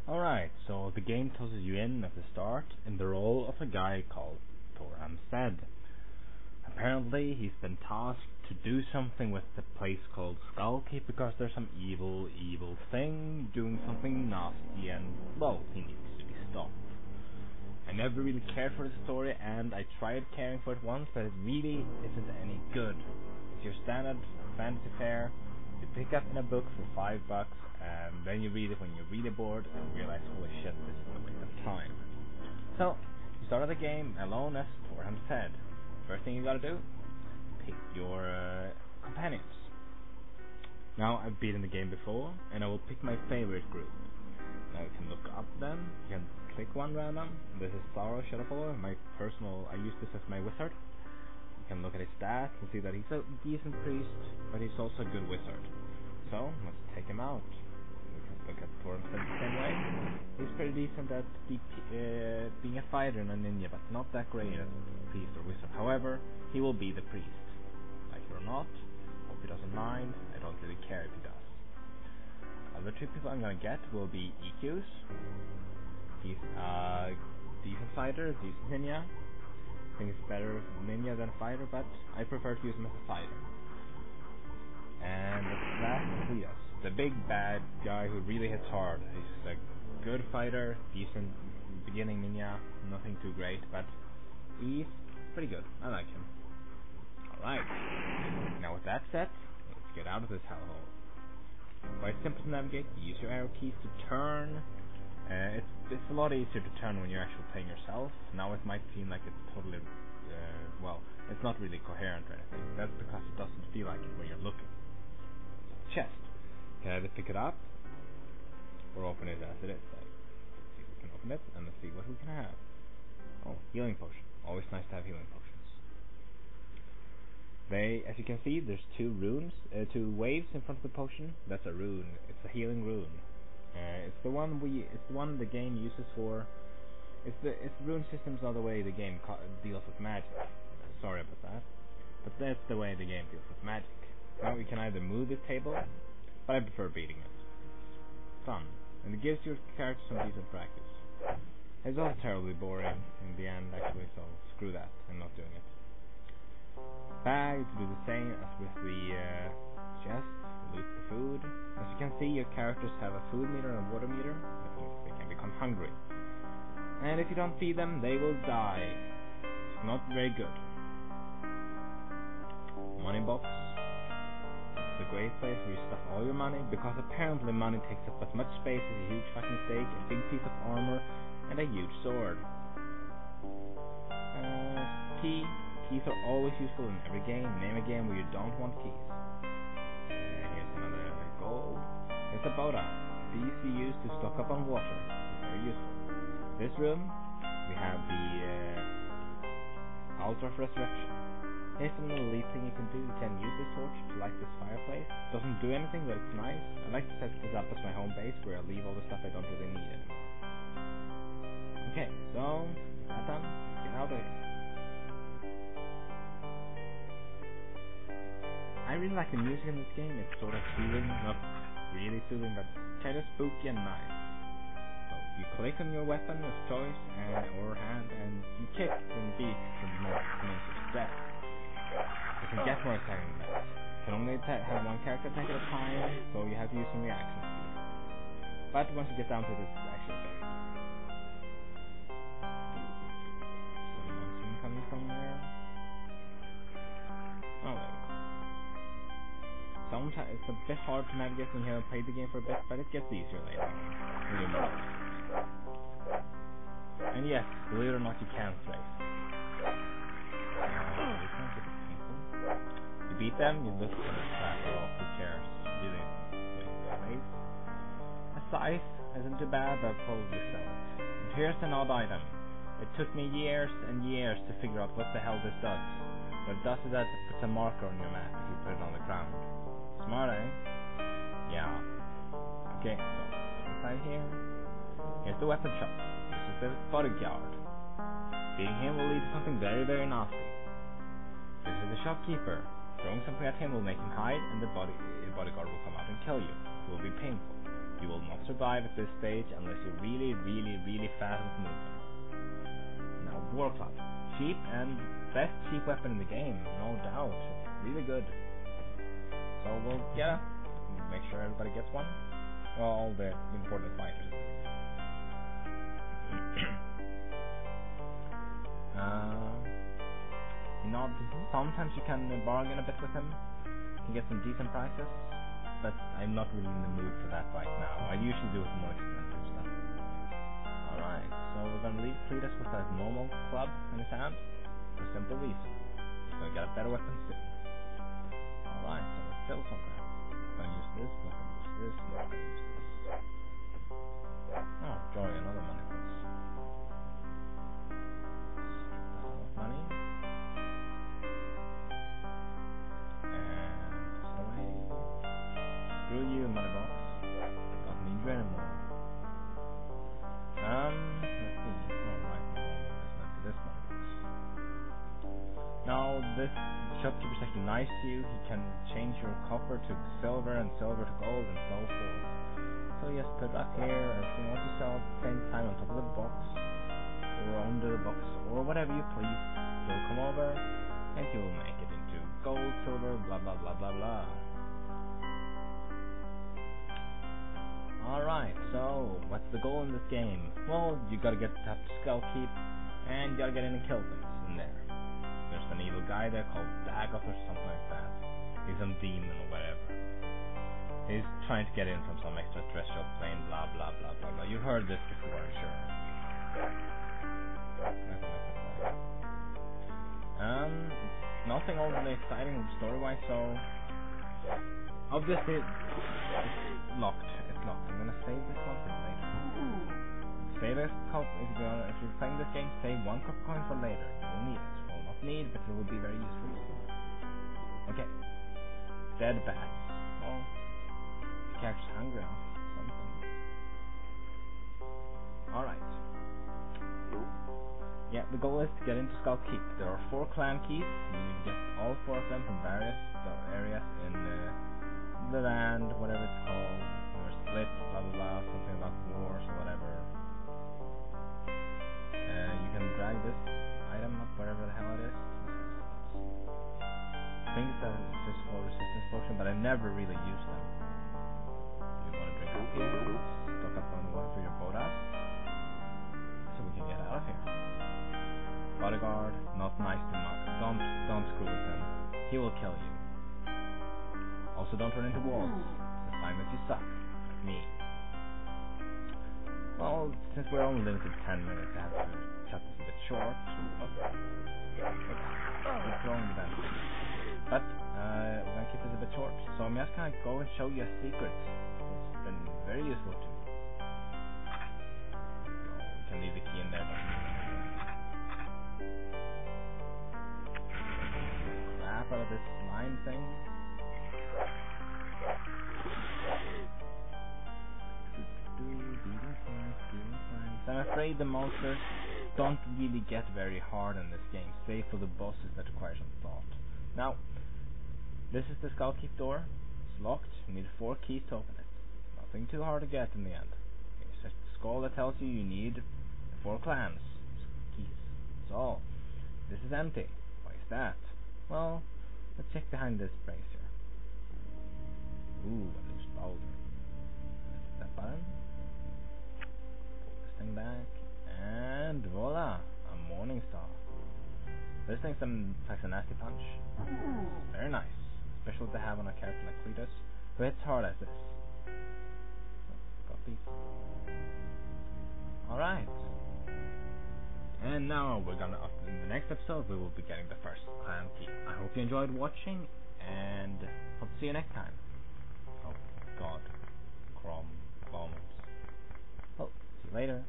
Alright, so the game tosses you in at the start in the role of a guy called Tor Amstead. Apparently he's been tasked to do something with the place called Skullkeep because there's some evil thing doing something nasty and, well, he needs to be stopped. I never really cared for the story and I tried caring for it once, but it really isn't any good. It's your standard fantasy fare. You pick up in a book for $5 and then you read it when you're really bored and realize, holy shit, this is a waste of time. So, you start the game alone as Tor Amstead. First thing you gotta do, pick your companions. Now, I've beaten the game before, and I will pick my favorite group. Now you can look up them, you can click one random. This is Tharo Shadowfaller, I use this as my wizard. You can look at his stats and see that he's a decent priest, but he's also a good wizard. So, let's take him out. We can look at Tor Amstead the same way. He's pretty decent at being a fighter and a ninja, but not that great at priest or wizard. However, he will be the priest. Like it or not, hope he doesn't mind. I don't really care if he does. Other two people I'm gonna get will be EQs. He's a decent fighter, decent ninja. I think it's better ninja than fighter, but I prefer to use him as a fighter. And that's Cletus, the big bad guy who really hits hard. He's a good fighter, decent beginning ninja, nothing too great, but he's pretty good. I like him. Alright. Now with that said, let's get out of this hellhole. Quite simple to navigate. You use your arrow keys to turn. It's a lot easier to turn when you're actually playing yourself. Now it might seem like it's totally, it's not really coherent or anything. That's because it doesn't feel like it when you're looking. Chest. You can either pick it up or open it as it is. Like, see if we can open it and let's see what we can have. Oh, healing potion. Always nice to have healing potions. As you can see, there's two waves in front of the potion. That's a rune. It's a healing rune. It's the one the game uses for. It's rune systems are the way the game deals with magic. Sorry about that, but that's the way the game deals with magic. Now we can either move this table, but I prefer beating it. Fun, and it gives your character some decent practice. It's also terribly boring in the end, actually, so screw that. I'm not doing it. Bag to do the same as with the chest. Loot the food. As you can see, your characters have a food meter and a water meter. That means they can become hungry. And if you don't feed them, they will die. It's not very good. Money box. It's a great place where you stuff all your money, because apparently money takes up as much space as a huge fucking steak, a big piece of armor, and a huge sword. Keys are always useful in every game. Name a game where you don't want keys. Here's another gold. There's a Boda. These you use to stock up on water. Very useful. This room, we have the Altar of Resurrection. Here's an elite thing you can do. You can use this torch to light this fireplace. Doesn't do anything, but it's nice. I like to set this up as my home base, where I leave all the stuff I don't really need anymore. Okay, so that done. Get out of here. I really like the music in this game. It's sort of soothing, not really soothing, but kind of spooky and nice. So you click on your weapon of choice or hand, and you kick and beat to commence your step. You can get more attacking than that. You can only have one character attack at a time, so you have to use some reaction speed. But once you get down to this, it's actually very easy. So the monsoon coming somewhere. Oh, there we go. Sometimes it's a bit hard to navigate when you haven't played the game for a bit, but it gets easier later on. And yes, believe it or not, you can race. You beat them, you look for the trap, or who cares? Really, race. A scythe isn't too bad, but I'll probably sell it. And here's an odd item. It took me years and years to figure out what the hell this does. What it does is that it puts a marker on your map if you put it on the ground. Smart, eh? Yeah. Okay, so inside here. Here's the weapon shop. This is the bodyguard. Beating him will lead to something very, very nasty. This is the shopkeeper. Throwing something at him will make him hide, and the bodyguard will come out and kill you. It will be painful. You will not survive at this stage unless you're really, really, really fast with movement. Now, War Club. Cheap and best cheap weapon in the game, no doubt. Really good. So we'll get make sure everybody gets one. Well, all the important fighters. Sometimes you can bargain a bit with him. You can get some decent prices, but I'm not really in the mood for that right now. I usually do it with more expensive stuff. Alright, so we're gonna leave Cletus with that normal club in his hand for a simple reason. He's gonna get a better weapon soon. Alright, so let's build something. I'm gonna use this, I'm gonna use this, I'm gonna use this. Oh, joy, another money piece. That's enough money. Screw you, money box. Don't need you anymore. Let's see. Oh, right. Let's to this money box. Now, this shopkeeper is actually nice to you. He can change your copper to silver and silver to gold and so forth. So just put it up here. Everything you want to sell at the same time on top of the box, or under the box, or whatever you please. He'll come over and he will make it into gold, silver, blah blah blah blah blah. Alright, so what's the goal in this game? Well, you gotta get up to Skullkeep, and you gotta get in and kill things in there. There's an evil guy there called Dagoth or something like that. He's some demon or whatever. He's trying to get in from some extraterrestrial plane, blah blah blah blah blah. You've heard this before, I'm sure. Nothing overly exciting story-wise, so obviously it's locked. I'm gonna save this one for later. Save this if you're playing this game, save one copper coin for later. You will need it. Well, not need, but it will be very useful. Okay. Dead bats. Well, the character's hungry or something. Alright. Yeah, the goal is to get into Skullkeep. There are 4 clan keys. You need to get all 4 of them from various areas in the land, whatever it's called. Split, blah blah blah, something about wars or whatever. You can drag this item up wherever the hell it is. I think it's a physical resistance potion, but I never really use them. You want to drink up here, stock up on water for your bodas, so we can get out of here. Bodyguard, not nice to don't screw with him. He will kill you. Also, don't run into walls. It's a sign that you suck. Me. Well, since we're only limited to 10 minutes, I have to cut this a bit short. What's wrong with that? But we're gonna keep this a bit short. So I'm just gonna go and show you a secret. It's been very useful to me. We can leave the key in there. Crap out of this slime thing. I'm afraid the monsters don't really get very hard in this game, save for the bosses that require some thought. Now, this is the Skullkeep door. It's locked. You need 4 keys to open it. Nothing too hard to get in the end. It's just a skull that tells you need 4 clans keys. That's all. This is empty. Why is that? Well, let's check behind this brace here. Ooh, a loose boulder. Press that button. Thing back, and voila, a morning star. This thing packs a nasty punch. Very nice, especially to have on a character like Cletus, who hits hard as this. Got these. Alright. And now we're gonna, in the next episode, we will be getting the first clan key. I hope you enjoyed watching, and hope to see you next time. Oh God, Crom bombs. Oh, see you later.